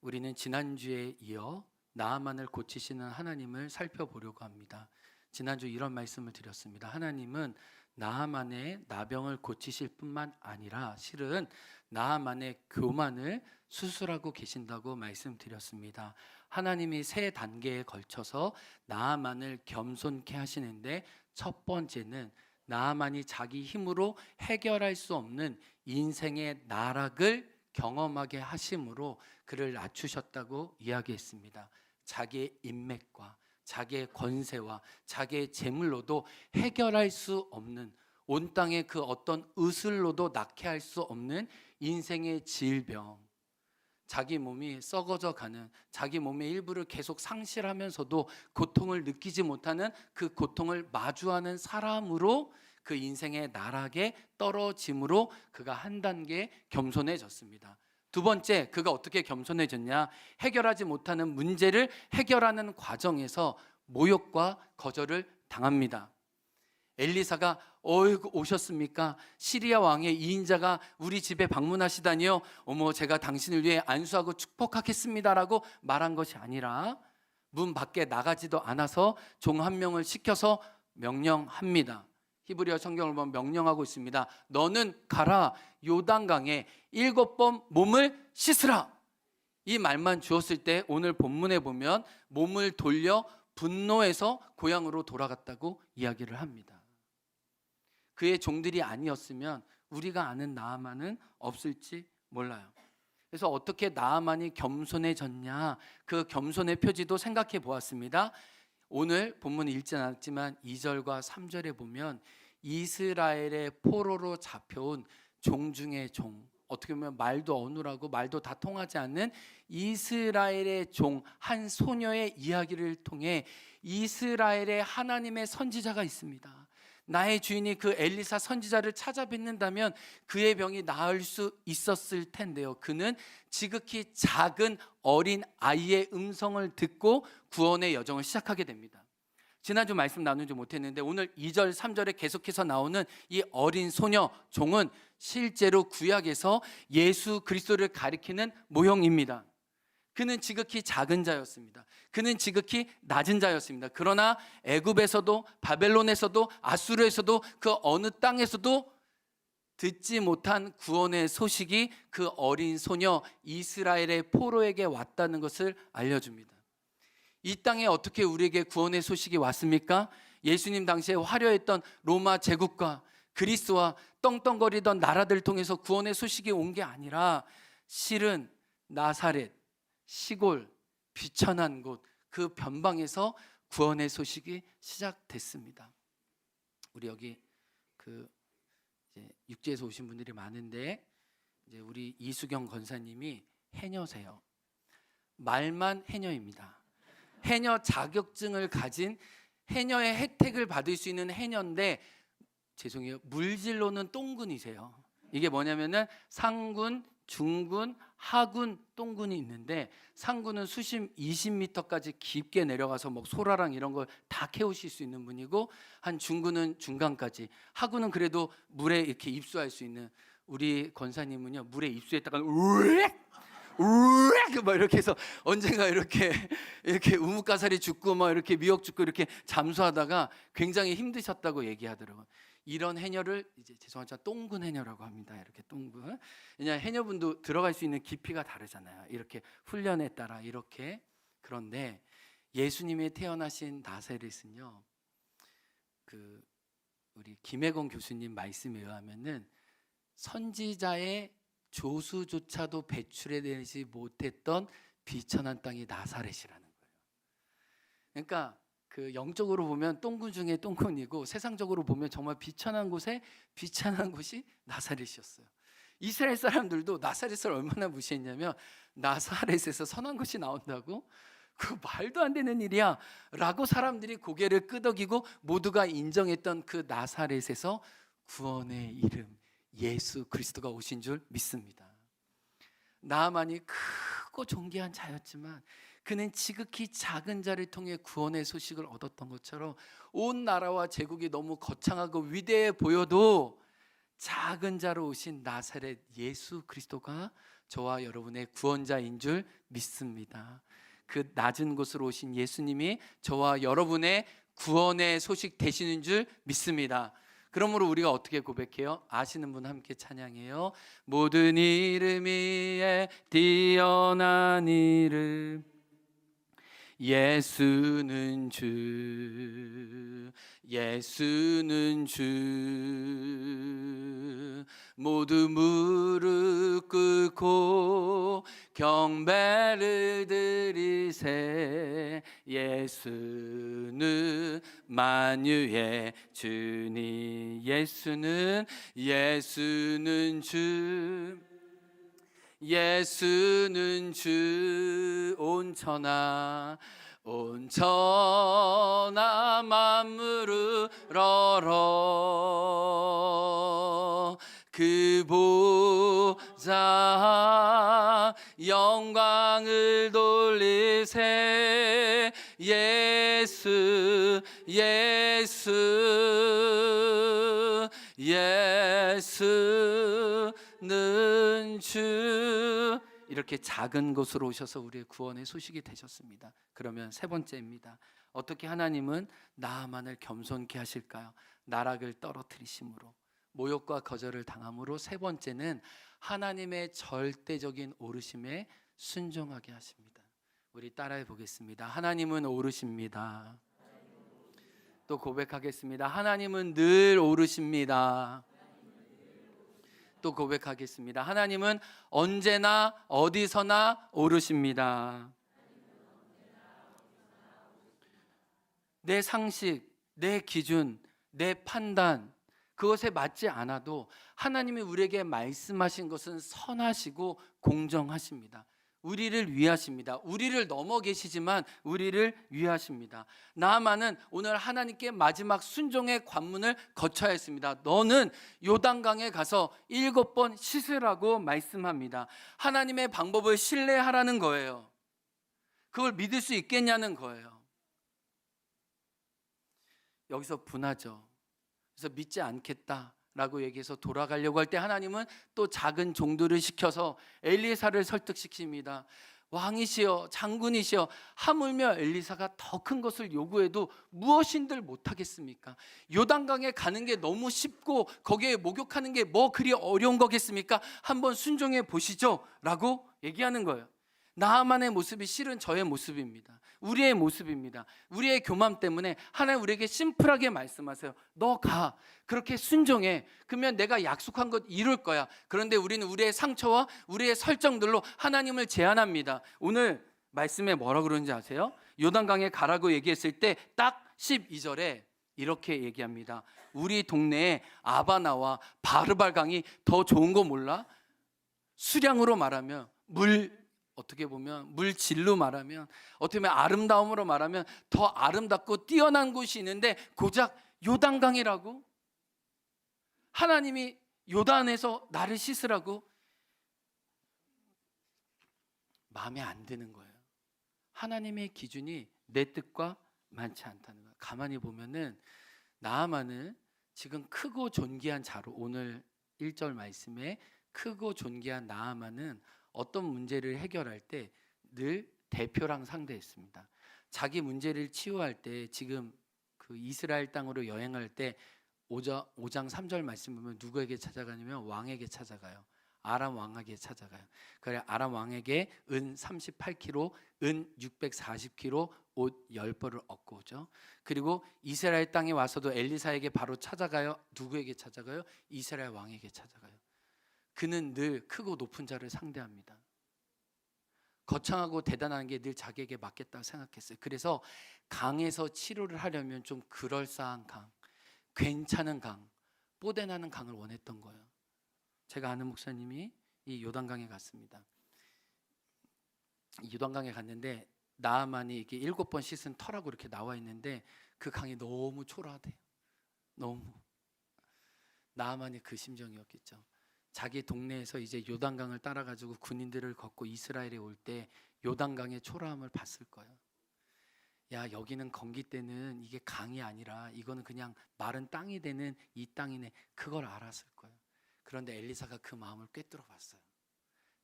우리는 지난주에 이어 나아만을 고치시는 하나님을 살펴보려고 합니다. 지난주 이런 말씀을 드렸습니다. 하나님은 나아만의 나병을 고치실 뿐만 아니라 실은 나아만의 교만을 수술하고 계신다고 말씀드렸습니다. 하나님이 세 단계에 걸쳐서 나아만을 겸손케 하시는데, 첫 번째는 나아만이 자기 힘으로 해결할 수 없는 인생의 나락을 경험하게 하심으로 그를 낮추셨다고 이야기했습니다. 자기의 인맥과 자기의 권세와 자기의 재물로도 해결할 수 없는, 온 땅의 그 어떤 의술로도 낫게 할 수 없는 인생의 질병, 자기 몸이 썩어져 가는, 자기 몸의 일부를 계속 상실하면서도 고통을 느끼지 못하는 그 고통을 마주하는 사람으로 그 인생의 나락에 떨어짐으로 그가 한 단계 겸손해졌습니다. 두 번째, 그가 어떻게 겸손해졌냐? 해결하지 못하는 문제를 해결하는 과정에서 모욕과 거절을 당합니다. 엘리사가 어이구 오셨습니까? 시리아 왕의 2인자가 우리 집에 방문하시다니요. 어머, 제가 당신을 위해 안수하고 축복하겠습니다라고 말한 것이 아니라 문 밖에 나가지도 않아서 종 한 명을 시켜서 명령합니다. 히브리어 성경을 보면 명령하고 있습니다. 너는 가라, 요단강에 7번 몸을 씻으라. 이 말만 주었을 때 오늘 본문에 보면 몸을 돌려 분노해서 고향으로 돌아갔다고 이야기를 합니다. 그의 종들이 아니었으면 우리가 아는 나아만은 없을지 몰라요. 그래서 어떻게 나아만이 겸손해졌냐, 그 겸손의 표지도 생각해 보았습니다. 오늘 본문은 읽지 않았지만 2절과 3절에 보면 이스라엘의 포로로 잡혀온 종 중의 종, 어떻게 보면 말도 어눌하고 말도 다 통하지 않는 이스라엘의 종, 한 소녀의 이야기를 통해 이스라엘의 하나님의 선지자가 있습니다. 나의 주인이 그 엘리사 선지자를 찾아뵙는다면 그의 병이 나을 수 있었을 텐데요. 그는 지극히 작은 어린 아이의 음성을 듣고 구원의 여정을 시작하게 됩니다. 지난주 말씀 나누지 못했는데 오늘 2절 3절에 계속해서 나오는 이 어린 소녀 종은 실제로 구약에서 예수 그리스도를 가리키는 모형입니다. 그는 지극히 작은 자였습니다. 그는 지극히 낮은 자였습니다. 그러나 애굽에서도 바벨론에서도 아수르에서도 그 어느 땅에서도 듣지 못한 구원의 소식이 그 어린 소녀 이스라엘의 포로에게 왔다는 것을 알려줍니다. 이 땅에 어떻게 우리에게 구원의 소식이 왔습니까? 예수님 당시에 화려했던 로마 제국과 그리스와 떵떵거리던 나라들 통해서 구원의 소식이 온 게 아니라 실은 나사렛, 시골, 비천한 곳, 그 변방에서 구원의 소식이 시작됐습니다. 우리 여기 이제 육지에서 오신 분들이 많은데 이제 우리 이수경 권사님이 해녀세요. 말만 해녀입니다. 해녀 자격증을 가진, 해녀의 혜택을 받을 수 있는 해녀인데, 죄송해요, 물질로는 똥군이세요. 이게 뭐냐면은 상군, 중군, 하군, 똥군이 있는데, 상군은 수심 20m까지 깊게 내려가서 뭐 소라랑 이런 걸 다 캐오실 수 있는 분이고, 한 중군은 중간까지, 하군은 그래도 물에 이렇게 입수할 수 있는, 우리 권사님은요 물에 입수했다가 우엑 막 이렇게 해서 언젠가 이렇게 우뭇가사리 죽고 막 이렇게 미역 죽고 이렇게 잠수하다가 굉장히 힘드셨다고 얘기하더라고요. 이런 해녀를 이제 죄송하지만 똥군 해녀라고 합니다. 이렇게 똥군. 왜냐 해녀분도 들어갈 수 있는 깊이가 다르잖아요. 이렇게 훈련에 따라 이렇게. 그런데 예수님이 태어나신 나사렛은요, 그 우리 김혜건 교수님 말씀에 의하면은 선지자의 조수조차도 배출해내지 못했던 비천한 땅이 나사렛이라는 거예요. 그러니까 그 영적으로 보면 똥군 중에 똥군이고 세상적으로 보면 정말 비천한 곳에 비천한 곳이 나사렛이었어요. 이스라엘 사람들도 나사렛을 얼마나 무시했냐면, 나사렛에서 선한 것이 나온다고? 그 말도 안 되는 일이야 라고 사람들이 고개를 끄덕이고 모두가 인정했던 그 나사렛에서 구원의 이름 예수 그리스도가 오신 줄 믿습니다. 나아만이 크고 존귀한 자였지만 그는 지극히 작은 자를 통해 구원의 소식을 얻었던 것처럼 온 나라와 제국이 너무 거창하고 위대해 보여도 작은 자로 오신 나사렛 예수 그리스도가 저와 여러분의 구원자인 줄 믿습니다. 그 낮은 곳으로 오신 예수님이 저와 여러분의 구원의 소식 되시는 줄 믿습니다. 그러므로 우리가 어떻게 고백해요? 아시는 분 함께 찬양해요. 모든 이름 위에 뛰어난 이름 예수는 주, 예수는 주. 모두 무릎 꿇고 경배를 드리세. 예수는 만유의 주니. 예수는 주. 예수는 주. 온 천하 만물을 얼어 그 보좌 영광을 돌리세. 예수는 주. 이렇게 작은 곳으로 오셔서 우리의 구원의 소식이 되셨습니다. 그러면 세 번째입니다. 어떻게 하나님은 나만을 겸손케 하실까요? 나락을 떨어뜨리심으로, 모욕과 거절을 당함으로. 세 번째는 하나님의 절대적인 오르심에 순종하게 하십니다. 우리 따라해 보겠습니다. 하나님은 오르십니다. 또 고백하겠습니다. 하나님은 늘 오르십니다. 또 고백하겠습니다. 하나님은 언제나 어디서나 오르십니다. 내 상식, 내 기준, 내 판단, 그것에 맞지 않아도 하나님이 우리에게 말씀하신 것은 선하시고 공정하십니다. 우리를 위하십니다. 우리를 넘어 계시지만 우리를 위하십니다. 나아만은 오늘 하나님께 마지막 순종의 관문을 거쳐야 했습니다. 너는 요단강에 가서 7번 씻으라고 말씀합니다. 하나님의 방법을 신뢰하라는 거예요. 그걸 믿을 수 있겠냐는 거예요. 여기서 분하죠. 그래서 믿지 않겠다라고 얘기해서 돌아가려고 할 때 하나님은 또 작은 종들을 시켜서 엘리사를 설득시킵니다. 왕이시여, 장군이시여, 하물며 엘리사가 더 큰 것을 요구해도 무엇인들 못하겠습니까? 요단강에 가는 게 너무 쉽고 거기에 목욕하는 게 뭐 그리 어려운 거겠습니까? 한번 순종해 보시죠 라고 얘기하는 거예요. 나아만의 모습이 실은 저의 모습입니다. 우리의 모습입니다. 우리의 교만 때문에 하나님 우리에게 심플하게 말씀하세요. 너 가. 그렇게 순종해. 그러면 내가 약속한 것 이룰 거야. 그런데 우리는 우리의 상처와 우리의 설정들로 하나님을 제한합니다. 오늘 말씀에 뭐라 그러는지 아세요? 요단강에 가라고 얘기했을 때 딱 12절에 이렇게 얘기합니다. 우리 동네에 아바나와 바르발 강이 더 좋은 거 몰라? 수량으로 말하면 어떻게 보면 물질로 말하면, 어떻게 보면 아름다움으로 말하면 더 아름답고 뛰어난 곳이 있는데 고작 요단강이라고? 하나님이 요단에서 나를 씻으라고? 마음에 안 드는 거예요. 하나님의 기준이 내 뜻과 많지 않다는 거예요. 가만히 보면은 나아만은 지금 크고 존귀한 자로, 오늘 1절 말씀에 크고 존귀한 나아만은 어떤 문제를 해결할 때 늘 대표랑 상대했습니다. 자기 문제를 치유할 때, 지금 그 이스라엘 땅으로 여행할 때 5장 3절 말씀 보면 누구에게 찾아가냐면 왕에게 찾아가요. 아람 왕에게 찾아가요. 그래, 아람 왕에게 은 38kg, 은 640kg, 옷 10벌을 얻고 오죠. 그리고 이스라엘 땅에 와서도 엘리사에게 바로 찾아가요. 누구에게 찾아가요? 이스라엘 왕에게 찾아가요. 그는 늘 크고 높은 자를 상대합니다. 거창하고 대단한 게 늘 자기에게 맞겠다고 생각했어요. 그래서 강에서 치료를 하려면 좀 그럴싸한 강, 괜찮은 강, 뽀대나는 강을 원했던 거예요. 제가 아는 목사님이 이 요단강에 갔습니다. 요단강에 갔는데 나아만이 이게 7번 씻은 터라고 이렇게 나와 있는데 그 강이 너무 초라하대요. 너무. 나아만이 그 심정이었겠죠. 자기 동네에서 이제 요단강을 따라가지고 군인들을 걷고 이스라엘에 올 때 요단강의 초라함을 봤을 거예요. 야, 여기는 건기 때는 이게 강이 아니라 이거는 그냥 마른 땅이 되는 이 땅이네. 그걸 알았을 거예요. 그런데 엘리사가 그 마음을 꿰뚫어 봤어요.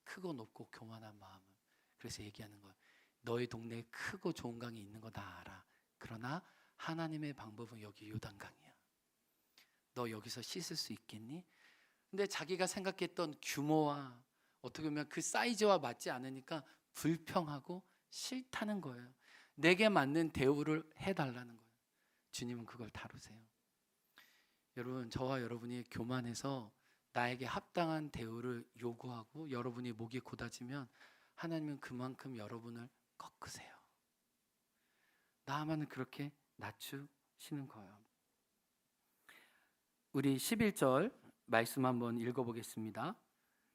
크고 높고 교만한 마음을. 그래서 얘기하는 거예요. 너희 동네에 크고 좋은 강이 있는 거 다 알아. 그러나 하나님의 방법은 여기 요단강이야. 너 여기서 씻을 수 있겠니? 근데 자기가 생각했던 규모와 어떻게 보면 그 사이즈와 맞지 않으니까 불평하고 싫다는 거예요. 내게 맞는 대우를 해달라는 거예요. 주님은 그걸 다루세요. 여러분, 저와 여러분이 교만해서 나에게 합당한 대우를 요구하고 여러분이 목이 곧아지면 하나님은 그만큼 여러분을 꺾으세요. 나만은 그렇게 낮추시는 거예요. 우리 11절 말씀 한번 읽어보겠습니다.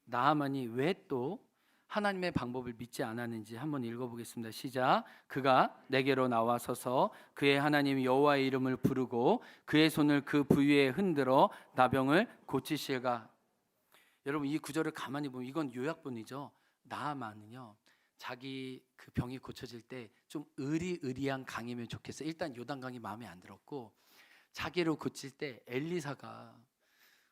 나하만이 왜 또 하나님의 방법을 믿지 않았는지 한번 읽어보겠습니다. 시작. 그가 내게로 나와서서 그의 하나님 여호와의 이름을 부르고 그의 손을 그 부위에 흔들어 나병을 고치실까. 여러분, 이 구절을 가만히 보면 이건 요약본이죠. 나하만은요, 자기 그 병이 고쳐질 때 좀 의리의리한 강이면 좋겠어요. 일단 요단강이 마음에 안 들었고, 자기를 고칠 때 엘리사가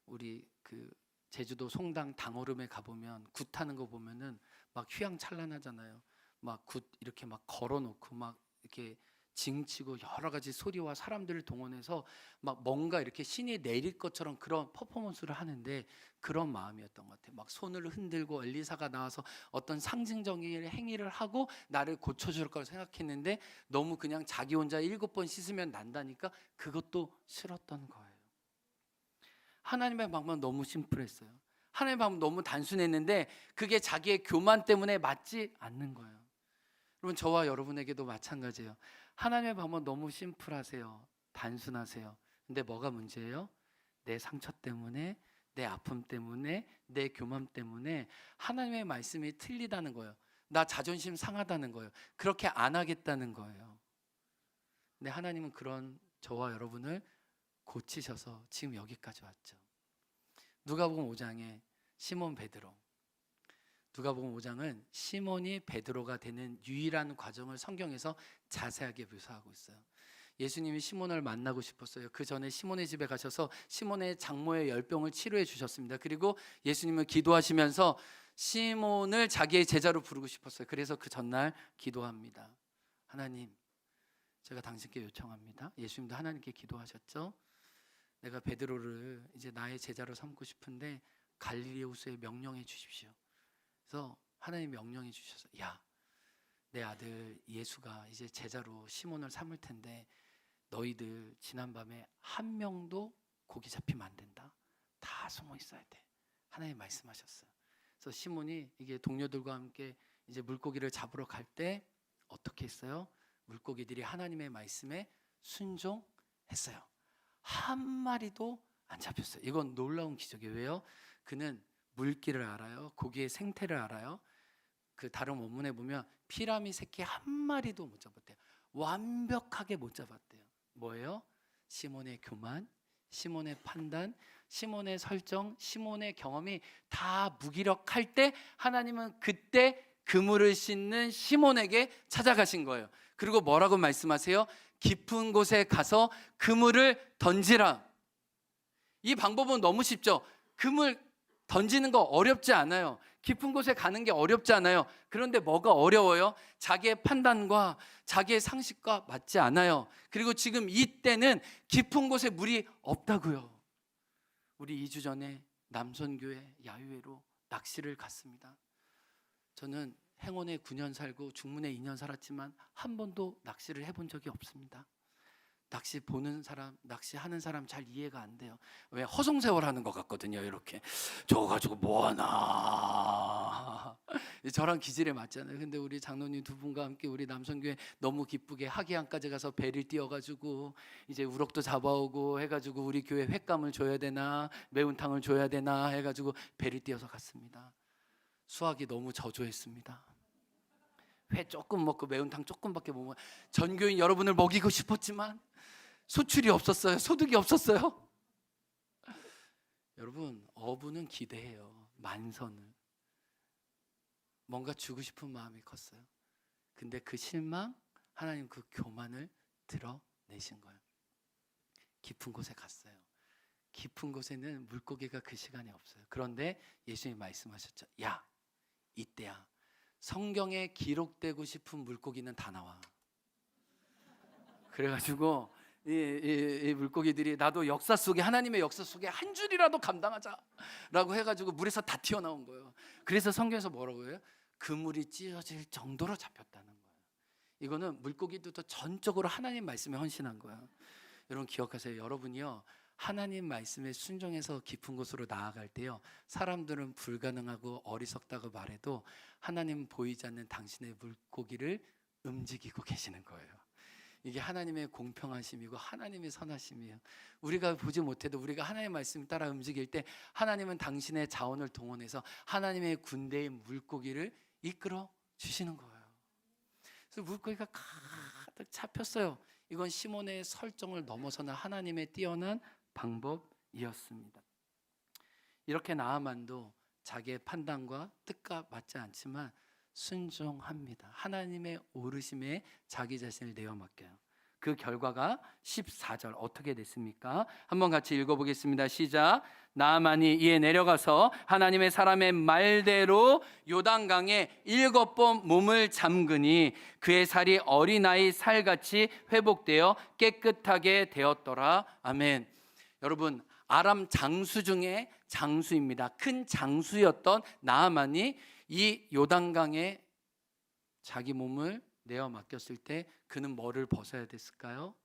우리 그 제주도 송당 당오름에 가보면 굿 타는 거 보면은 막 휘황찬란하잖아요. 막 굿 이렇게 막 걸어놓고 막 이렇게 징치고 여러 가지 소리와 사람들을 동원해서 막 뭔가 이렇게 신이 내릴 것처럼 그런 퍼포먼스를 하는데, 그런 마음이었던 것 같아요. 막 손을 흔들고 엘리사가 나와서 어떤 상징적인 행위를 하고 나를 고쳐줄 걸 생각했는데, 너무 그냥 자기 혼자 7번 씻으면 난다니까 그것도 싫었던 거예요. 하나님의 방법은 너무 심플했어요. 하나님의 방법은 너무 단순했는데 그게 자기의 교만 때문에 맞지 않는 거예요. 여러분, 저와 여러분에게도 마찬가지예요. 하나님의 방법은 너무 심플하세요. 단순하세요. 근데 뭐가 문제예요? 내 상처 때문에, 내 아픔 때문에, 내 교만 때문에 하나님의 말씀이 틀리다는 거예요. 나 자존심 상하다는 거예요. 그렇게 안 하겠다는 거예요. 근데 하나님은 그런 저와 여러분을 고치셔서 지금 여기까지 왔죠. 누가복음 5장에 시몬 베드로, 누가복음 5장은 시몬이 베드로가 되는 유일한 과정을 성경에서 자세하게 묘사하고 있어요. 예수님이 시몬을 만나고 싶었어요. 그 전에 시몬의 집에 가셔서 시몬의 장모의 열병을 치료해 주셨습니다. 그리고 예수님은 기도하시면서 시몬을 자기의 제자로 부르고 싶었어요. 그래서 그 전날 기도합니다. 하나님, 제가 당신께 요청합니다. 예수님도 하나님께 기도하셨죠. 내가 베드로를 이제 나의 제자로 삼고 싶은데 갈릴리 호수에 명령해 주십시오. 그래서 하나님 명령해 주셔서, 야, 내 아들 예수가 이제 제자로 시몬을 삼을 텐데 너희들 지난밤에 한 명도 고기 잡히면 안 된다. 다 숨어 있어야 돼. 하나님 말씀하셨어요. 그래서 시몬이 이게 동료들과 함께 이제 물고기를 잡으러 갈 때 어떻게 했어요? 물고기들이 하나님의 말씀에 순종했어요. 한 마리도 안 잡혔어요. 이건 놀라운 기적이에요. 왜요? 그는 물길을 알아요. 고기의 생태를 알아요. 그 다른 원문에 보면 피라미 새끼 한 마리도 못 잡았대요. 완벽하게 못 잡았대요. 뭐예요? 시몬의 교만, 시몬의 판단, 시몬의 설정, 시몬의 경험이 다 무기력할 때 하나님은 그때 그물을 씻는 시몬에게 찾아가신 거예요. 그리고 뭐라고 말씀하세요? 깊은 곳에 가서 그물을 던지라. 이 방법은 너무 쉽죠. 그물 던지는 거 어렵지 않아요. 깊은 곳에 가는 게 어렵지 않아요. 그런데 뭐가 어려워요? 자기의 판단과 자기의 상식과 맞지 않아요. 그리고 지금 이때는 깊은 곳에 물이 없다고요. 우리 2주 전에 남선교회 야유회로 낚시를 갔습니다. 저는 행원에 9년 살고 중문에 2년 살았지만 한 번도 낚시를 해본 적이 없습니다. 낚시 보는 사람, 낚시하는 사람 잘 이해가 안 돼요. 왜? 허송세월 하는 것 같거든요. 이렇게 저거 가지고 뭐하나. 저랑 기질에 맞잖아요. 근데 우리 장로님 두 분과 함께 우리 남성교회 너무 기쁘게 하기항까지 가서 배를 띄워가지고 이제 우럭도 잡아오고 해가지고 우리 교회 횟감을 줘야 되나 매운탕을 줘야 되나 해가지고 배를 띄워서 갔습니다. 수학이 너무 저조했습니다. 회 조금 먹고 매운탕 조금밖에 못 먹어요. 전교인 여러분을 먹이고 싶었지만 소출이 없었어요. 소득이 없었어요. 여러분, 어부는 기대해요. 만선을. 뭔가 주고 싶은 마음이 컸어요. 근데 그 실망, 하나님 그 교만을 드러내신 거예요. 깊은 곳에 갔어요. 깊은 곳에는 물고기가 그 시간에 없어요. 그런데 예수님이 말씀하셨죠. 야, 이때야. 성경에 기록되고 싶은 물고기는 다 나와. 그래가지고 이 물고기들이 나도 역사 속에, 하나님의 역사 속에 한 줄이라도 감당하자라고 해가지고 물에서 다 튀어나온 거예요. 그래서 성경에서 뭐라고 해요? 그물이 찢어질 정도로 잡혔다는 거예요. 이거는 물고기들도 전적으로 하나님 말씀에 헌신한 거예요. 여러분 기억하세요. 여러분이요, 하나님 말씀에 순종해서 깊은 곳으로 나아갈 때요, 사람들은 불가능하고 어리석다고 말해도 하나님은 보이지 않는 당신의 물고기를 움직이고 계시는 거예요. 이게 하나님의 공평하심이고 하나님의 선하심이에요. 우리가 보지 못해도 우리가 하나님의 말씀 따라 움직일 때 하나님은 당신의 자원을 동원해서 하나님의 군대의 물고기를 이끌어 주시는 거예요. 그래서 물고기가 가득 잡혔어요. 이건 시몬의 설정을 넘어서는 하나님의 뛰어난 방법이었습니다. 이렇게 나아만도 자기의 판단과 뜻과 맞지 않지만 순종합니다. 하나님의 오르심에 자기 자신을 내어 맡겨요. 그 결과가 14절 어떻게 됐습니까? 한번 같이 읽어보겠습니다. 시작. 나아만이 이에 내려가서 하나님의 사람의 말대로 요단강에 7번 몸을 잠그니 그의 살이 어린아이 살같이 회복되어 깨끗하게 되었더라. 아멘. 여러분, 아람 장수 중에 장수입니다. 큰 장수였던 나아만이 이 요단강에 자기 몸을 내어 맡겼을 때 그는 뭐를 벗어야 됐을까요?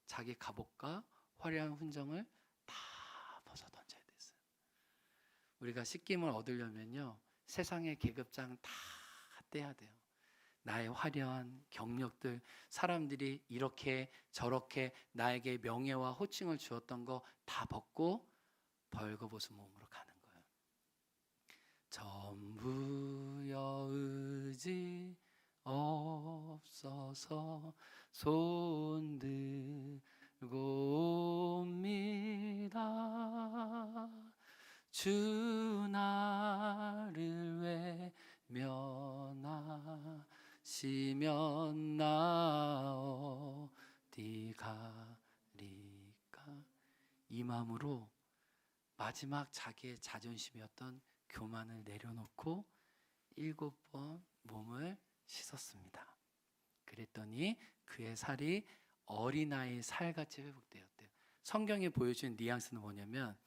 자기 갑옷과 화려한 훈정을 다 벗어 던져야 됐어요. 우리가 씻김을 얻으려면요, 세상의 계급장 다 떼야 돼요. 나의 화려한 경력들, 사람들이 이렇게 저렇게 나에게 명예와 호칭을 주었던 거 다 벗고 벌거벗은 몸으로 가는 거예요. 전부여 의지 없어서 손 들고 옵니다. 주 나를 외면하시면 나 어디 가리까. 이 마음으로 마지막 자기의 자존심이었던 교만을 내려놓고 7번 몸을 씻었습니다. 그랬더니 그의 살이 어린아이 살같이 회복되었대요. 성경이 보여주는 뉘앙스는 뭐냐면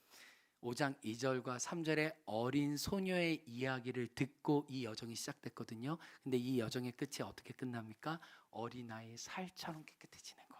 5장 2절과 3절의 어린 소녀의 이야기를 듣고 이 여정이 시작됐거든요. 근데 이 여정의 끝이 어떻게 끝납니까? 어린아이의 살처럼 깨끗해지는 거예요.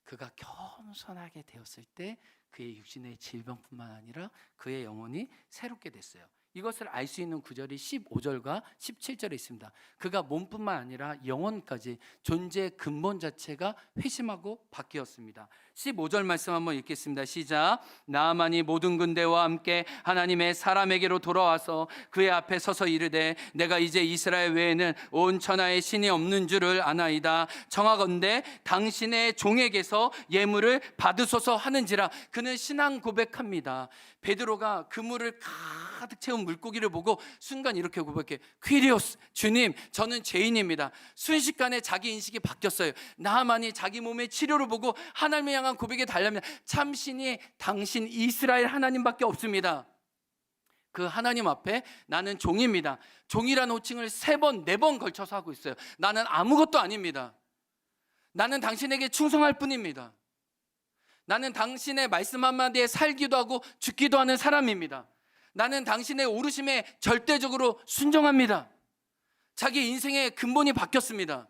그가 겸손하게 되었을 때 그의 육신의 질병뿐만 아니라 그의 영혼이 새롭게 됐어요. 이것을 알 수 있는 구절이 15절과 17절에 있습니다. 그가 몸뿐만 아니라 영혼까지 존재의 근본 자체가 회심하고 바뀌었습니다. 15절 말씀 한번 읽겠습니다. 시작. 나아만이 모든 군대와 함께 하나님의 사람에게로 돌아와서 그의 앞에 서서 이르되 내가 이제 이스라엘 외에는 온 천하에 신이 없는 줄을 아나이다. 청하건대 당신의 종에게서 예물을 받으소서 하는지라. 그는 신앙 고백합니다. 베드로가 그물을 가득 채운 물고기를 보고 순간 이렇게 고백해. 퀴리오스, 주님, 저는 죄인입니다. 순식간에 자기 인식이 바뀌었어요. 나아만이 자기 몸의 치료를 보고 하나님을 향한 고백에 달려면 참신이 당신 이스라엘 하나님밖에 없습니다. 그 하나님 앞에 나는 종입니다. 종이라는 호칭을 3번, 4번 걸쳐서 하고 있어요. 나는 아무것도 아닙니다. 나는 당신에게 충성할 뿐입니다. 나는 당신의 말씀 한마디에 살기도 하고 죽기도 하는 사람입니다. 나는 당신의 오르심에 절대적으로 순종합니다. 자기 인생의 근본이 바뀌었습니다.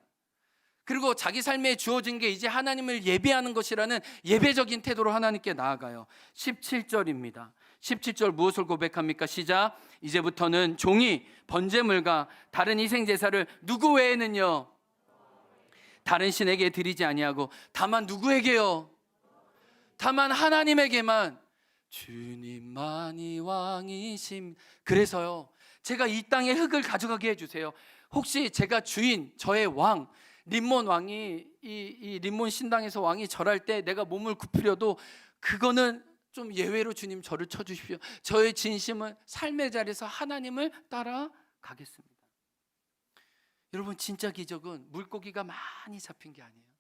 그리고 자기 삶에 주어진 게 이제 하나님을 예배하는 것이라는 예배적인 태도로 하나님께 나아가요. 17절입니다. 17절 무엇을 고백합니까? 시작. 이제부터는 종이 번제물과 다른 희생제사를 누구 외에는요 다른 신에게 드리지 아니하고 다만 누구에게요? 다만 하나님에게만. 주님만이 왕이심. 그래서요, 제가 이 땅의 흙을 가져가게 해주세요. 혹시 제가 주인, 저의 왕, 림몬 왕이 이 림몬 신당에서 왕이 절할 때 내가 몸을 굽히려도 그거는 좀 예외로 주님 저를 쳐주십시오. 저의 진심은 삶의 자리에서 하나님을 따라가겠습니다. 여러분, 진짜 기적은 물고기가 많이 잡힌 게 아니에요.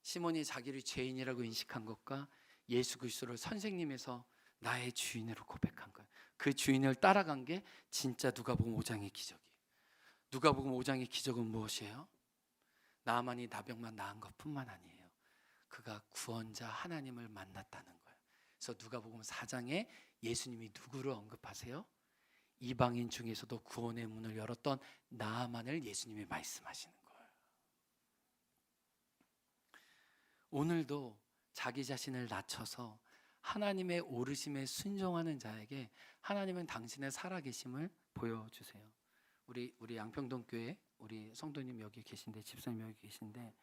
시몬이 자기를 죄인이라고 인식한 것과 예수 그리스도를 선생님에서 나의 주인으로 고백한 거예요. 그 주인을 따라간 게 진짜 누가복음 5장의 기적이에요. 누가복음 5장의 기적은 무엇이에요? 나만이 나병만 나은 것뿐만 아니에요. 그가 구원자 하나님을 만났다는 거예요. 그래서 누가복음 4장에 예수님이 누구를 언급하세요? 이방인 중에서도 구원의 문을 열었던 나아만을 예수님이 말씀하시는 거예요. 오늘도 자기 자신을 낮춰서 하나님의 오르심에 순종하는 자에게 하나님은 당신의 살아계심을 보여주세요. 우리 양평동 교회 우리 성도님 여기 계신데, 집사님 여기 계신데,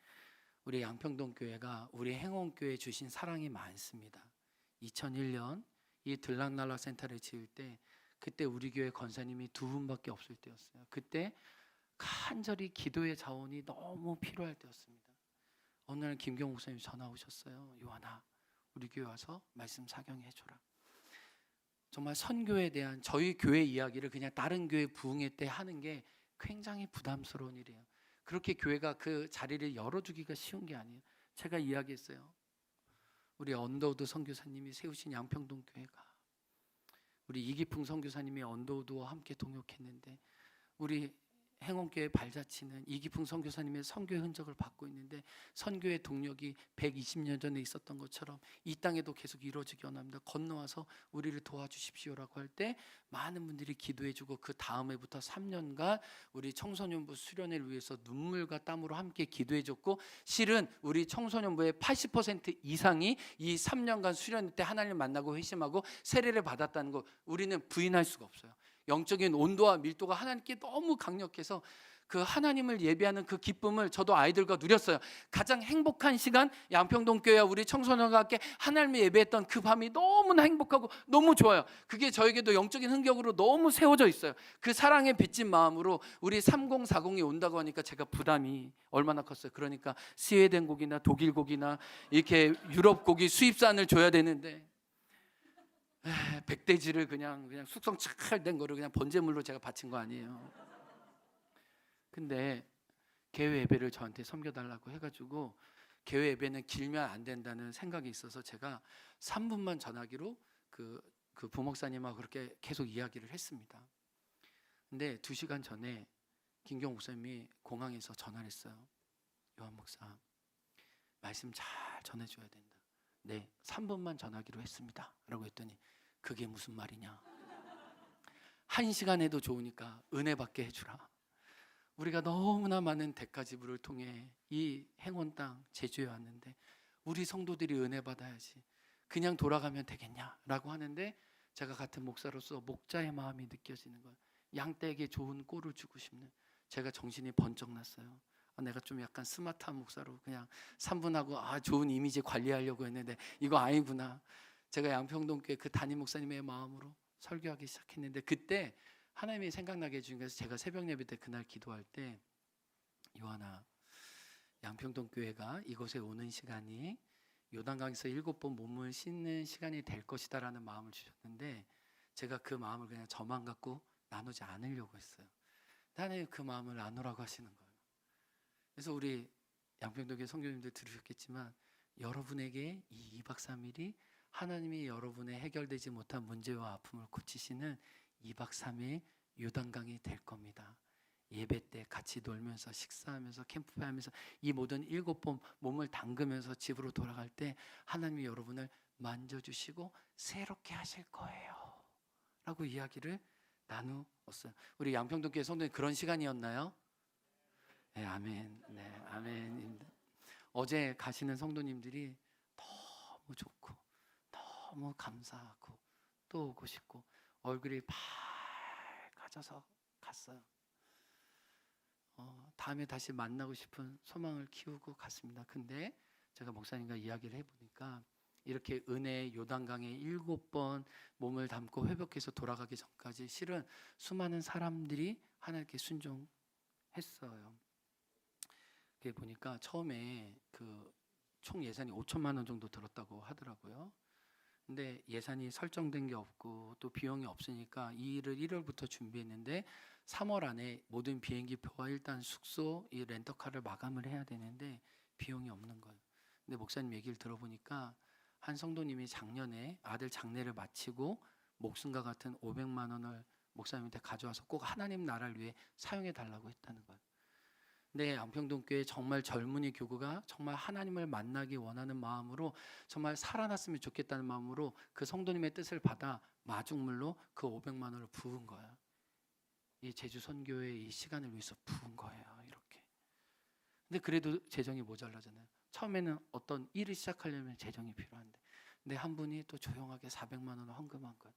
우리 양평동 교회가 우리 행원교회 주신 사랑이 많습니다. 2001년 이 들락날락 센터를 지을 때, 그때 우리 교회 권사님이 2분밖에 없을 때였어요. 그때 간절히 기도의 자원이 너무 필요할 때였습니다. 어느 날 김경 목사님 전화 오셨어요. 요한아, 우리 교회 와서 말씀 사경해 줘라. 정말 선교에 대한 저희 교회 이야기를 그냥 다른 교회 부흥회 때 하는 게 굉장히 부담스러운 일이에요. 그렇게 교회가 그 자리를 열어주기가 쉬운 게 아니에요. 제가 이야기했어요. 우리 언더우드 선교사님이 세우신 양평동 교회가, 우리 이기풍 선교사님이 언더우드와 함께 동역했는데, 우리 행원교회 발자취는 이기풍 선교사님의 선교의 흔적을 받고 있는데, 선교의 동력이 120년 전에 있었던 것처럼 이 땅에도 계속 이루어지기 원합니다. 건너와서 우리를 도와주십시오라고 할 때 많은 분들이 기도해주고, 그 다음 해부터 3년간 우리 청소년부 수련회를 위해서 눈물과 땀으로 함께 기도해줬고, 실은 우리 청소년부의 80% 이상이 이 3년간 수련회 때 하나님을 만나고 회심하고 세례를 받았다는 거 우리는 부인할 수가 없어요. 영적인 온도와 밀도가 하나님께 너무 강력해서 그 하나님을 예배하는 그 기쁨을 저도 아이들과 누렸어요. 가장 행복한 시간, 양평동 교회와 우리 청소년과 함께 하나님을 예배했던 그 밤이 너무나 행복하고 너무 좋아요. 그게 저에게도 영적인 흥격으로 너무 세워져 있어요. 그 사랑에 빚진 마음으로 우리 3040이 온다고 하니까 제가 부담이 얼마나 컸어요. 그러니까 스웨덴 곡이나 독일 곡이나 이렇게 유럽 곡이 수입산을 줘야 되는데, 백돼지를 그냥 숙성 잘 된 거를 그냥 번제물로 제가 바친 거 아니에요. 근데 개회 예배를 저한테 섬겨달라고 해가지고, 개회 예배는 길면 안 된다는 생각이 있어서 제가 3분만 전하기로 그 부목사님하고 그렇게 계속 이야기를 했습니다. 근데 2시간 전에 김경 목사님이 공항에서 전화를 했어요. 요한 목사, 말씀 잘 전해줘야 된다. 네, 3분만 전하기로 했습니다 라고 했더니, 그게 무슨 말이냐, 1시간 해도 좋으니까 은혜 받게 해주라. 우리가 너무나 많은 대가지불을 통해 이 행원 땅 제주에 왔는데 우리 성도들이 은혜 받아야지 그냥 돌아가면 되겠냐라고 하는데, 제가 같은 목사로서 목자의 마음이 느껴지는 거예요. 양떼에게 좋은 꼴을 주고 싶는. 제가 정신이 번쩍 났어요. 내가 좀 약간 스마트한 목사로 그냥 3분하고 좋은 이미지 관리하려고 했는데 이거 아니구나. 제가 양평동 교회 그 담임 목사님의 마음으로 설교하기 시작했는데, 그때 하나님이 생각나게 해주신 것은, 제가 새벽 예배 때 그날 기도할 때, 요한아, 양평동 교회가 이곳에 오는 시간이 요단강에서 7번 몸을 씻는 시간이 될 것이다 라는 마음을 주셨는데, 제가 그 마음을 그냥 저만 갖고 나누지 않으려고 했어요. 하나님 그 마음을 나누라고 하시는 거예요. 그래서 우리 양평동 교회 성도님들 들으셨겠지만, 여러분에게 이 2박 3일이 하나님이 여러분의 해결되지 못한 문제와 아픔을 고치시는 2박 3일 요단강이 될 겁니다. 예배 때 같이 놀면서 식사하면서 캠프파이하면서 이 모든 7번 몸을 담그면서 집으로 돌아갈 때 하나님이 여러분을 만져주시고 새롭게 하실 거예요 라고 이야기를 나누었어요. 우리 양평동 교회 성도님 그런 시간이었나요? 네, 아멘. 네, 아멘. 어제 가시는 성도님들이 너무 좋고 너무 감사하고 또 오고 싶고 얼굴이 밝아져서 갔어요. 다음에 다시 만나고 싶은 소망을 키우고 갔습니다. 근데 제가 목사님과 이야기를 해보니까, 이렇게 은혜의 요단강에 7번 몸을 담고 회복해서 돌아가기 전까지 실은 수많은 사람들이 하나님께 순종했어요. 그게 보니까 처음에 그 총 예산이 5천만 원 정도 들었다고 하더라고요. 근데 예산이 설정된 게 없고 또 비용이 없으니까 이 일을 1월부터 준비했는데 3월 안에 모든 비행기표와 일단 숙소, 이 렌터카를 마감을 해야 되는데 비용이 없는 거예요. 근데 목사님 얘기를 들어보니까 한 성도님이 작년에 아들 장례를 마치고 목숨과 같은 500만 원을 목사님한테 가져와서 꼭 하나님 나라를 위해 사용해 달라고 했다는 거예요. 근데 양평동교회 정말 젊은이 교구가 정말 하나님을 만나기 원하는 마음으로 정말 살아났으면 좋겠다는 마음으로 그 성도님의 뜻을 받아 마중물로 그 500만 원을 부은 거예요. 이 제주 선교의 이 시간을 위해서 부은 거예요. 이렇게. 근데 그래도 재정이 모자라잖아요. 처음에는 어떤 일을 시작하려면 재정이 필요한데, 근데 한 분이 또 조용하게 400만 원을 헌금한 거예요.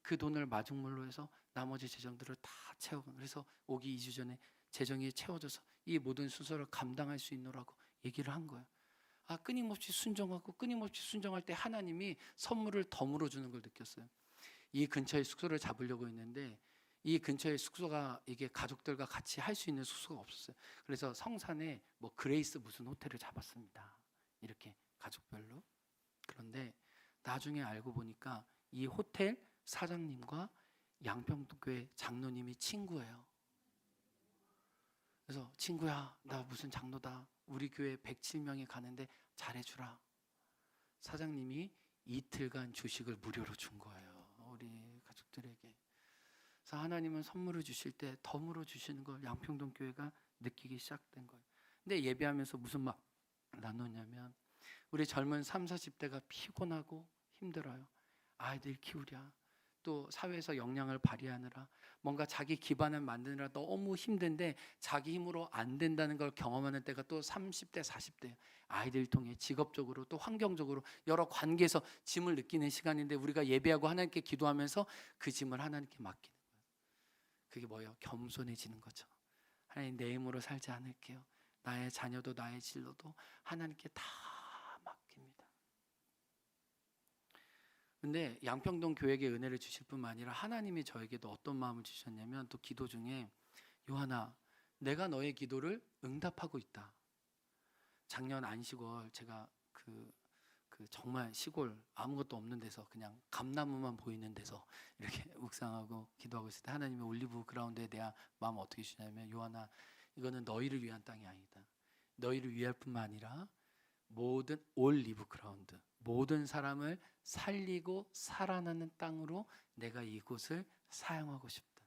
그 돈을 마중물로 해서 나머지 재정들을 다 채우고, 그래서 오기 2주 전에 재정이 채워져서 이 모든 수소를 감당할 수 있노라고 얘기를 한 거예요. 끊임없이 순종하고 끊임없이 순종할 때 하나님이 선물을 덤으로 주는 걸 느꼈어요. 이 근처에 숙소를 잡으려고 했는데 이 근처에 숙소가 이게 가족들과 같이 할 수 있는 숙소가 없었어요. 그래서 성산에 뭐 그레이스 무슨 호텔을 잡았습니다. 이렇게 가족별로. 그런데 나중에 알고 보니까 이 호텔 사장님과 양평교회 장로님이 친구예요. 그래서 친구야, 나 무슨 장로다. 우리 교회 107명이 가는데 잘해주라. 사장님이 이틀간 주식을 무료로 준 거예요. 우리 가족들에게. 그래서 하나님은 선물을 주실 때 덤으로 주시는 걸 양평동 교회가 느끼기 시작된 거예요. 근데 예배하면서 무슨 말 나누냐면 우리 젊은 30, 40대가 피곤하고 힘들어요. 아이들 키우랴, 또 사회에서 역량을 발휘하느라 뭔가 자기 기반을 만드느라 너무 힘든데 자기 힘으로 안 된다는 걸 경험하는 때가 또 30대, 40대 아이들 통해 직업적으로 또 환경적으로 여러 관계에서 짐을 느끼는 시간인데 우리가 예배하고 하나님께 기도하면서 그 짐을 하나님께 맡기는 거예요. 그게 뭐예요? 겸손해지는 거죠. 하나님, 내 힘으로 살지 않을게요. 나의 자녀도 나의 진로도 하나님께 다 맡깁니다. 근데 양평동 교회에 은혜를 주실 뿐만 아니라 하나님이 저에게도 어떤 마음을 주셨냐면 또 기도 중에 요한아, 내가 너의 기도를 응답하고 있다. 작년 안식월 제가 그 정말 시골 아무것도 없는 데서 그냥 감나무만 보이는 데서 이렇게 묵상하고 기도하고 있을 때 하나님이 올리브 그라운드에 대한 마음 어떻게 주시냐면 요한아, 이거는 너희를 위한 땅이 아니다. 너희를 위할 뿐만 아니라 모든 올리브 그라운드, 모든 사람을 살리고 살아나는 땅으로 내가 이곳을 사용하고 싶다.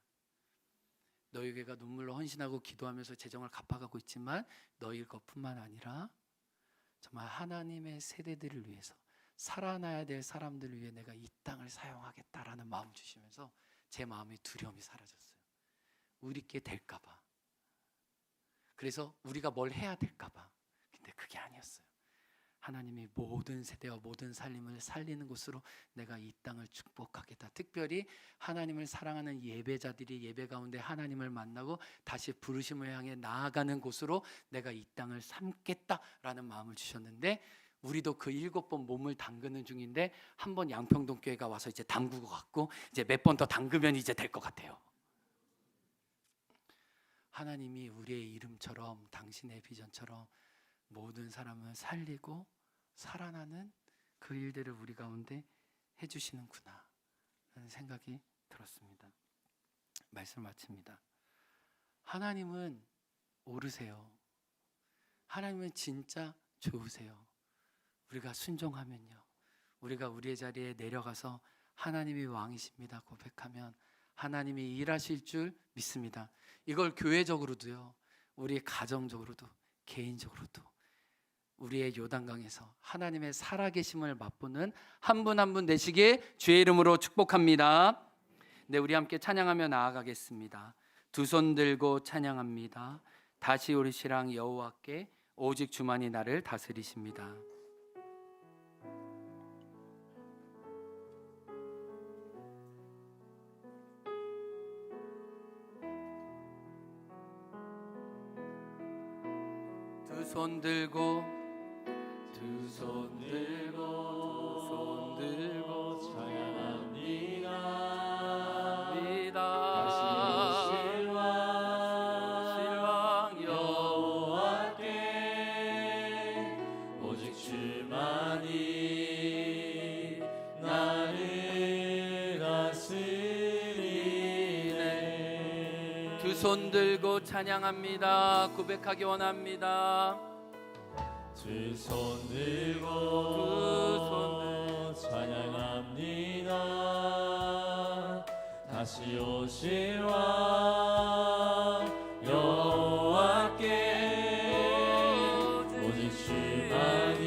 너희 교회가 눈물로 헌신하고 기도하면서 재정을 갚아가고 있지만 너희 것뿐만 아니라 정말 하나님의 세대들을 위해서 살아나야 될 사람들을 위해 내가 이 땅을 사용하겠다라는 마음 주시면서 제 마음의 두려움이 사라졌어요. 우리께 될까 봐. 그래서 우리가 뭘 해야 될까 봐. 근데 그게 아니었어요. 하나님이 모든 세대와 모든 살림을 살리는 곳으로 내가 이 땅을 축복하겠다. 특별히 하나님을 사랑하는 예배자들이 예배 가운데 하나님을 만나고 다시 부르심을 향해 나아가는 곳으로 내가 이 땅을 삼겠다라는 마음을 주셨는데 우리도 그 7번 몸을 담그는 중인데 한 번 양평동 교회가 와서 이제 담그고 갔고 이제 몇 번 더 담그면 이제 될 것 같아요. 하나님이 우리의 이름처럼 당신의 비전처럼 모든 사람을 살리고 살아나는 그 일들을 우리 가운데 해주시는구나 라는 생각이 들었습니다. 말씀 마칩니다. 하나님은 옳으세요. 하나님은 진짜 좋으세요. 우리가 순종하면요, 우리가 우리의 자리에 내려가서 하나님이 왕이십니다 고백하면 하나님이 일하실 줄 믿습니다. 이걸 교회적으로도요, 우리 가정적으로도 개인적으로도 우리의 요단강에서 하나님의 살아계심을 맛보는 한 분 한 분 되시길 주의 이름으로 축복합니다. 네, 우리 함께 찬양하며 나아가겠습니다. 두 손 들고 찬양합니다. 다시 오르시랑 여호와께 오직 주만이 나를 다스리십니다. 두 손 들고 찬양합니다. 다시 오실 왕 여호와께 오직 주만이 나를 다스리네. 두 손 들고 찬양합니다. 고백하기 원합니다. 두 손 들고 찬양합니다. 다시 오실 왕 여호와께 오직 주만이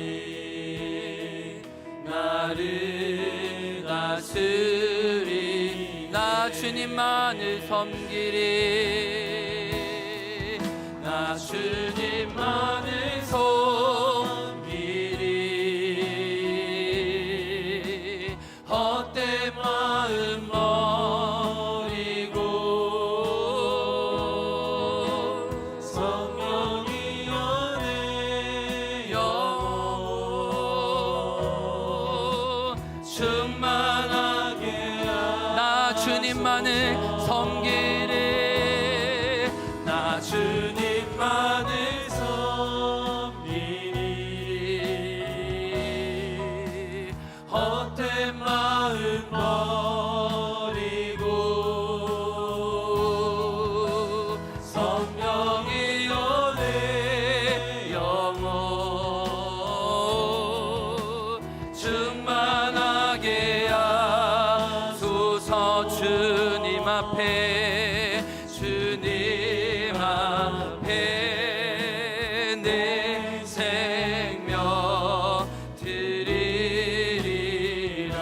나를 다스리. 나 주님만을 섬기리. 나 주님만을 섬기리. 헛된 마음 버리고 성령이 연애 영혼 충만하게 나 주님만을 섬기리. 나 주님만을 섬기리. 헛된 마음 버리고 성령의 연애 영혼 충만하게 하소서. 주님 앞에 주님 앞에 내 생명 드리리라.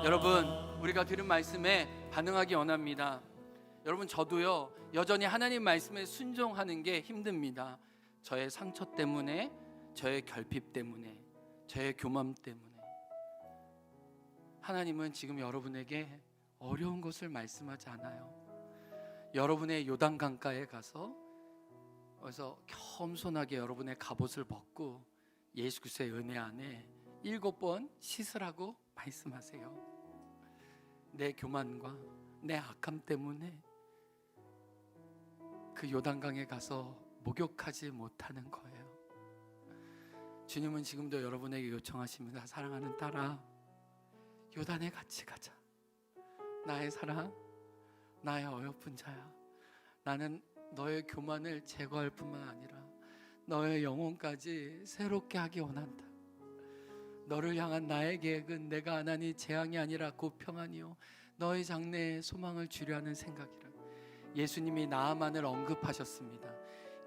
여러분, 우리가 들은 말씀에 반응하기 원합니다. 여러분, 저도요 여전히 하나님 말씀에 순종하는 게 힘듭니다. 저의 상처 때문에, 저의 결핍 때문에, 저의 교만 때문에. 하나님은 지금 여러분에게 어려운 것을 말씀하지 않아요. 여러분의 요단 강가에 가서 겸손하게 여러분의 갑옷을 벗고 예수 그리스도의 은혜 안에 7번 씻으라고 말씀하세요. 내 교만과 내 악함 때문에 그 요단강에 가서 목욕하지 못하는 거예요. 주님은 지금도 여러분에게 요청하십니다. 사랑하는 딸아, 요단에 같이 가자. 나의 사랑, 나의 어여쁜 자야. 나는 너의 교만을 제거할 뿐만 아니라 너의 영혼까지 새롭게 하기 원한다. 너를 향한 나의 계획은 내가 안 하니 재앙이 아니라 곧 평안이요 너의 장래에 소망을 주려 하는 생각이라. 예수님이 나아만을 언급하셨습니다.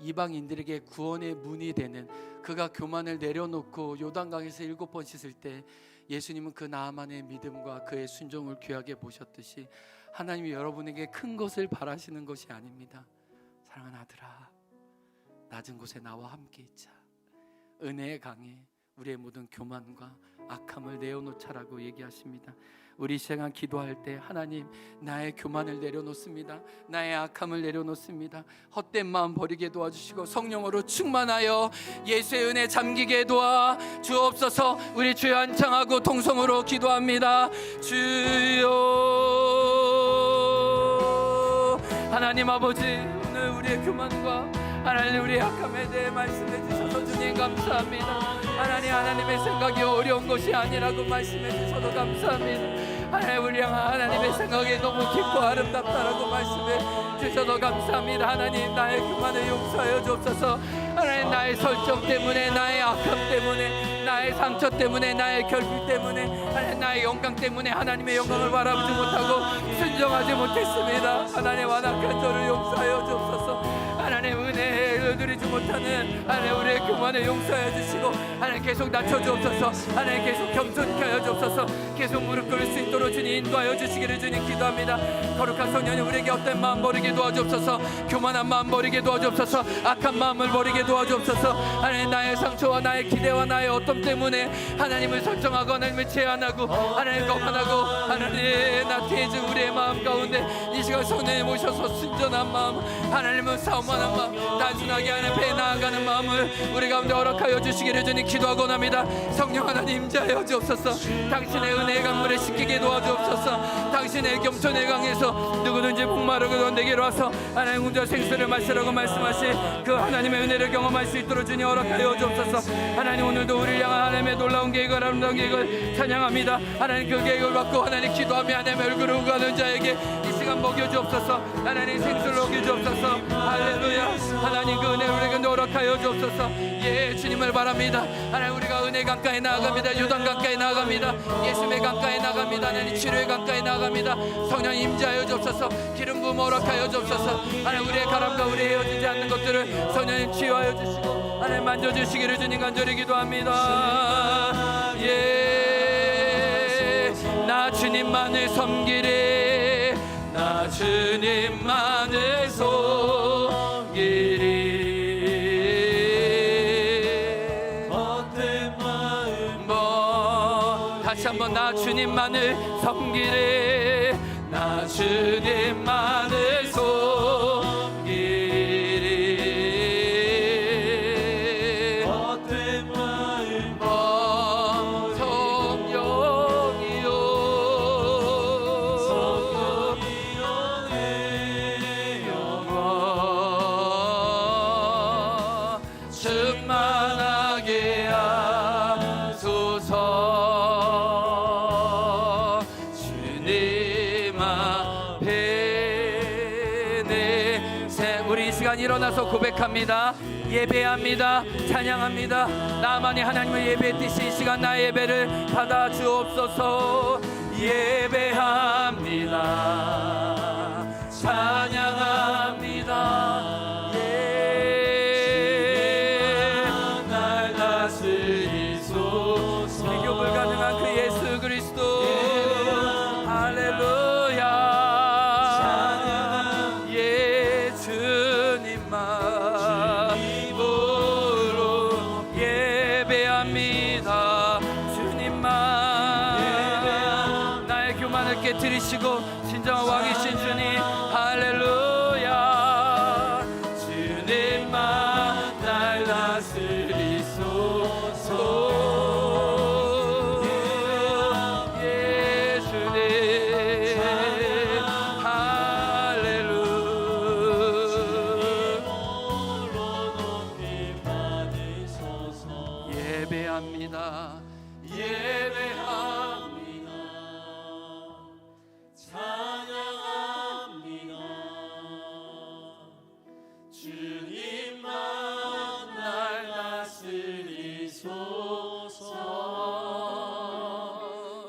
이방인들에게 구원의 문이 되는, 그가 교만을 내려놓고 요단강에서 7번 씻을 때 예수님은 그 나아만의 믿음과 그의 순종을 귀하게 보셨듯이 하나님이 여러분에게 큰 것을 바라시는 것이 아닙니다. 사랑하는 아들아, 낮은 곳에 나와 함께 있자. 은혜의 강에 우리의 모든 교만과 악함을 내어놓자라고 얘기하십니다. 우리 시간 기도할 때 하나님, 나의 교만을 내려놓습니다. 나의 악함을 내려놓습니다. 헛된 마음 버리게 도와주시고 성령으로 충만하여 예수의 은혜 잠기게 도와 주옵소서. 우리 주여 한창하고 통성으로 기도합니다. 주여. 하나님 아버지, 오늘 우리의 교만과 하나님 우리의 악함에 대해 말씀해 주셔서 주님 감사합니다. 하나님의 생각이 어려운 것이 아니라고 말씀해 주셔서 감사합니다. 하나님, 우리 하나님의 생각이 너무 깊고 아름답다라고 말씀해 주셔서 감사합니다. 하나님, 나의 교만을 용서하여 주옵소서. 하나님, 나의 설정 때문에, 나의 악함 때문에, 나의 상처 때문에, 나의 결핍 때문에, 하나님, 나의 영광 때문에 하나님의 영광을 바라보지 못하고 순종하지 못했습니다. 하나님, 완악한 저를 용서하여 주옵소서. 하나님, 은혜를 누리지 못하는 하나님 우리의 교만을 용서해 주시고 하나님 계속 낮춰주옵소서. 하나님 계속 겸손케 하여 주옵소서. 계속 무릎 꿇을 수 있도록 주님 인도하여 주시기를 주님 기도합니다. 거룩한 성령이 우리에게 어떤 마음 버리게 도와주옵소서. 교만한 마음 버리게 도와주옵소서. 악한 마음을 버리게 도와주옵소서. 하나님, 나의 상처와 나의 기대와 나의 어떤 때문에 하나님을 설정하고 하나님을 제한하고 하나님 거만하고 하나님 나태해진 우리의 마음 가운데 이 시간 성령님 오셔서 순전한 마음, 하나님은 사모하는 마음, 단순하게 하나님 앞에 나아가는 마음을 우리 가운데 허락하여 주시기를 주님 기도하고 납니다. 성령 하나님 임재하여 주옵소서. 당신의 은혜의 강물에 씻기게 도와주옵소서. 당신의 겸손의 강에서 누구든지 목마르고 내게로 와서 하나님 혼자 생수를 마시라고 말씀하신 그 하나님의 은혜를 경험할 수 있도록 주님 허락하여 주옵소서. 하나님, 오늘도 우리를 향한 하나님의 놀라운 계획을, 아름다운 계획을 찬양합니다. 하나님, 그 계획을 받고 하나님 기도하며 하나님의 얼굴을 우가는 자에게 이 시간 먹여주옵소서. 하나님, 생수를 먹여주옵소서. 할렐루야. 하나님, 그 은혜를 우리에게 허락하여 주옵소서. 예, 주님을 바랍니다. 하나님, 우리가 은혜 강가에 나아갑니다. 요단 강가에 나아갑니다. 예수의 강가에 나아갑니다. 하나님, 치료의 강가에 나아갑니다. 성령 임재하여 주옵소서. 기름 부음 허락하여 주옵소서. 하나님, 우리의 가람과 우리 헤어지지 않는 것들을 성령님 치유하여 주시고 하나님 만져주시기를 주님 간절히 기도합니다. 예, 나 주님만을 섬기리, 나 주님만을 섬기리. 다시 한번 나 주님만을 섬기리, 나 주님만을 섬기리. 헛된 마음 성령이여, 성령이여 내 영혼 충만하게 하소서. 우리 이 시간 일어나서 고백합니다. 예배합니다. 찬양합니다. 나만이 하나님을 예배했듯이 이 시간 나의 예배를 받아 주옵소서. 예배합니다. 찬양합니다. 예, 날 다스리소서. 비교 불가능한 그 예수 그리스도. 깨뜨리시고 진정한 왕이신 주님, 할렐루야. 주님만 날 다스리소서. 예수님 할렐루야. 예배합니다. 예배합니다. 찬양합니다. 주님만 날 다스리소서.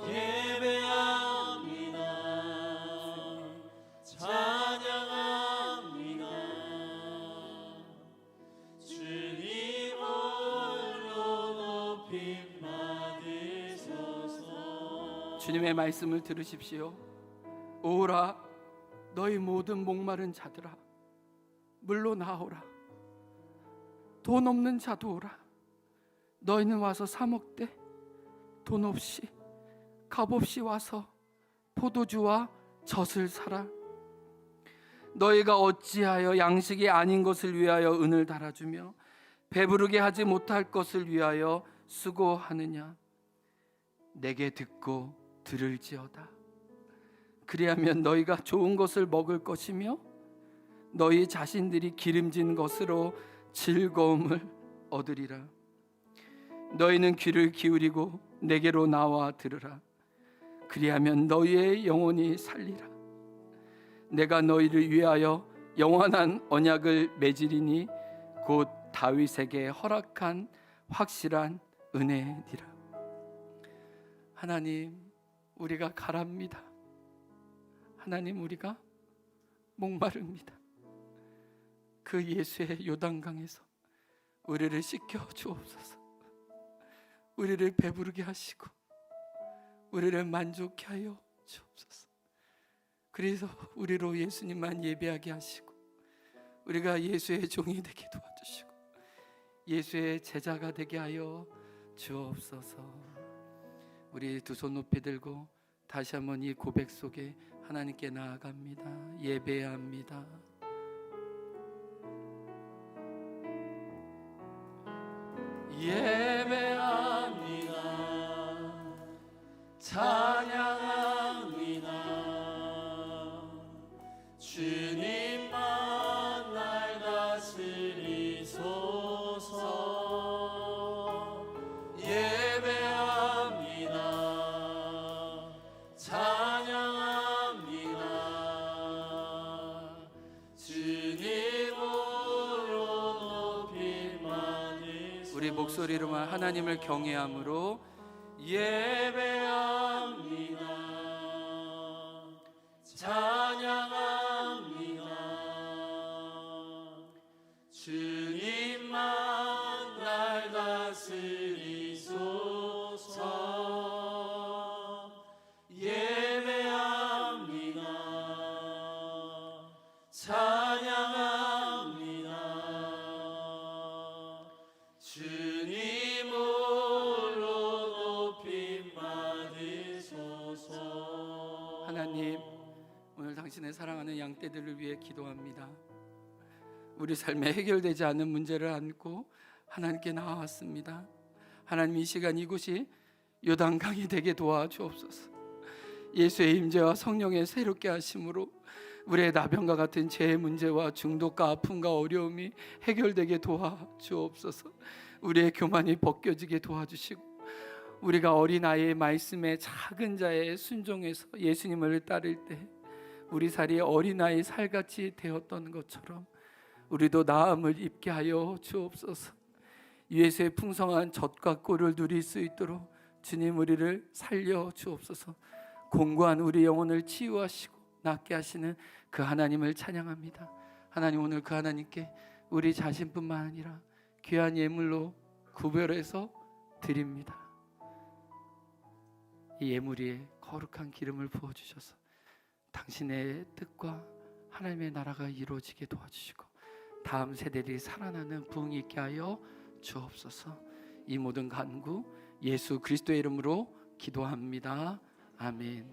예배합니다. 찬양합니다. 주님 홀로 높임 받으소서. 주님의 말씀을 들으십시오. 오라 너희 모든 목마른 자들아, 물로 나오라. 돈 없는 자도 오라. 너희는 와서 사 먹되 돈 없이 값 없이 와서 포도주와 젖을 사라. 너희가 어찌하여 양식이 아닌 것을 위하여 은을 달아주며 배부르게 하지 못할 것을 위하여 수고하느냐. 내게 듣고 들을지어다. 그리하면 너희가 좋은 것을 먹을 것이며 너희 자신들이 기름진 것으로 즐거움을 얻으리라. 너희는 귀를 기울이고 내게로 나와 들으라. 그리하면 너희의 영혼이 살리라. 내가 너희를 위하여 영원한 언약을 맺으리니 곧 다윗에게 허락한 확실한 은혜니라. 하나님, 우리가 가랍니다. 하나님, 우리가 목마릅니다. 그 예수의 요단강에서 우리를 씻겨 주옵소서. 우리를 배부르게 하시고 우리를 만족케 하여 주옵소서. 그래서 우리로 예수님만 예배하게 하시고 우리가 예수의 종이 되게 도와주시고 예수의 제자가 되게 하여 주옵소서. 우리 두 손 높이 들고 다시 한번 이 고백 속에 하나님께 나아갑니다. 예배합니다. 예배합니다. 찬양합니다. 주님만 날 다스리소서. 예배합니다. 찬양합니다. 주님 홀로 높이 우리 목소리로만 하나님을 경외함으로 예배합니다. 찬양합니다. 주님만 날 다스리소서. 예배합니다. 찬양합니다. 주님 홀로 높임 받으소서. 하나님, 오늘 당신의 사랑하는 양떼들을 위해 기도합니다. 우리 삶에 해결되지 않는 문제를 안고 하나님께 나아왔습니다. 하나님, 이 시간 이곳이 요단강이 되게 도와주옵소서. 예수의 임재와 성령의 새롭게 하심으로 우리의 나병과 같은 죄의 문제와 중독과 아픔과 어려움이 해결되게 도와주옵소서. 우리의 교만이 벗겨지게 도와주시고 우리가 어린아이의 말씀에 작은 자의 순종해서 예수님을 따를 때 우리 살이 어린아이 살같이 되었던 것처럼 우리도 나음을 입게 하여 주옵소서. 예수의 풍성한 젖과 꿀을 누릴 수 있도록 주님 우리를 살려 주옵소서. 공고한 우리 영혼을 치유하시고 낫게 하시는 그 하나님을 찬양합니다. 하나님, 오늘 그 하나님께 우리 자신뿐만 아니라 귀한 예물로 구별해서 드립니다. 이 예물 위에 거룩한 기름을 부어주셔서 당신의 뜻과 하나님의 나라가 이루어지게 도와주시고 다음 세대들이 살아나는 부흥이 있게 하여 주옵소서. 이 모든 간구 예수 그리스도의 이름으로 기도합니다. 아멘.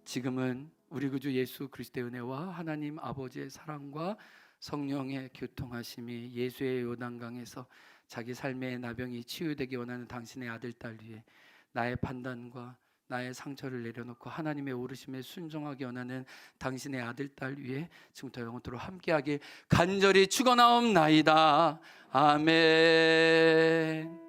지금은 우리 구주 예수 그리스도의 은혜와 하나님 아버지의 사랑과 성령의 교통하심이 예수의 요단강에서 자기 삶의 나병이 치유되기 원하는 당신의 아들 딸 위에 나의 판단과 나의 상처를 내려놓고 하나님의 오르심에 순종하기 원하는 당신의 아들 딸 위에 지금부터 영원토록 함께하길 간절히 축원하옵나이다. 아멘.